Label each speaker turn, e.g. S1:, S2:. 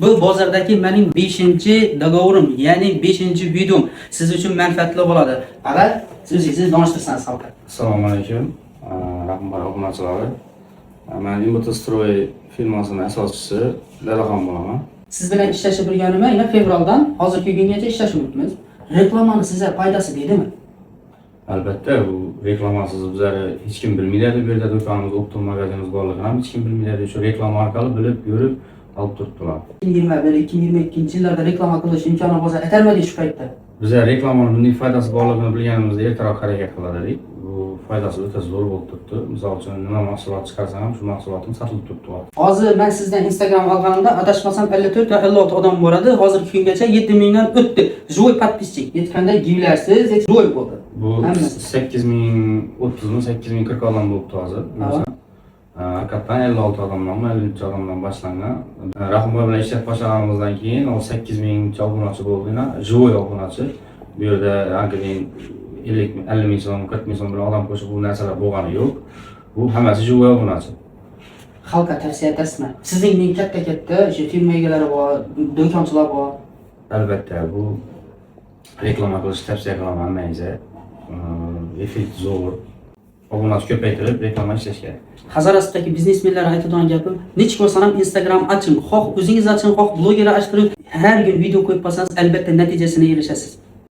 S1: Bu bozordagi mening 5-dogovorim, ya'ni 5-videom siz uchun manfaatli bo'ladi. Agar siz donishtirsangiz xalqqa.
S2: Assalomu alaykum. Rahmat obunachilar. Men Imbotastroy firmasining asoschisi Dadaxon bo'laman.
S1: Siz bilan ishlashib bilganimga yana fevraldan hozirgi kungacha ishlashib o'tibmiz. Reklamani sizga foydasi tegdimi?
S2: Albatta, bu reklamasiz bizlar hech kim bilmaydi. Bu yerda do'konimiz, optom magazinimiz borligini ham hech kim bilmaydi. Shu reklama orqali bilib, yurib olib turibdilar.
S1: 2021-2022 yillarda reklama qilish imkoni bo'lsa, aytarmadi shu paytda.
S2: Bizlar reklamaning bunday foydasi borligini bilganimizda ertaroq harakat qilardik. Bu foydasi o'ta zo'r bo'lib turibdi. Misol uchun nima mahsulot chiqarsam ham shu mahsulotim sotilib turibdi.
S1: Hozir men sizdan Instagram olganimda adashmasam 54 va 56 odam bor edi. Hozirgi kungacha 7000 dan o'tdi. Joy podpischik. Yetganda givlarsiz, joy bo'ldi.
S2: Bu 8030 mi 8040 odam bo'libdi hozir. Hakikaten 56 odamdan, 53 odamdan boshlangan. Rahimboy bilan ishlab boshlaganimizdan keyin o 8000 obunachi bo'ldi. Joy obunachi. Bu yerda anqarin 50 ming so'm, 40 ming so'm bilan odam qo'shib bu narsalar bo'lgani yo'q. Bu hammasi joy obunachi.
S1: Xalqqa tavsiya etasizmi? Sizning katta o'sha firma egalari bor, do'konchilar bor.
S2: Albatta, bu reklama qilish tavsiya qilaman hammangizga. Effekt zo'r. Obunachi ko'paytirib reklama ishlash kerak.
S1: Hazorasdagi biznesmenlar aytadigan gapim, nechuk bo'lsa ham Instagram oching, xoh o'zingiz oching, xoh blogerlar ochtiring, har kun video qo'yib borsangiz albatta natijasiga erishasiz.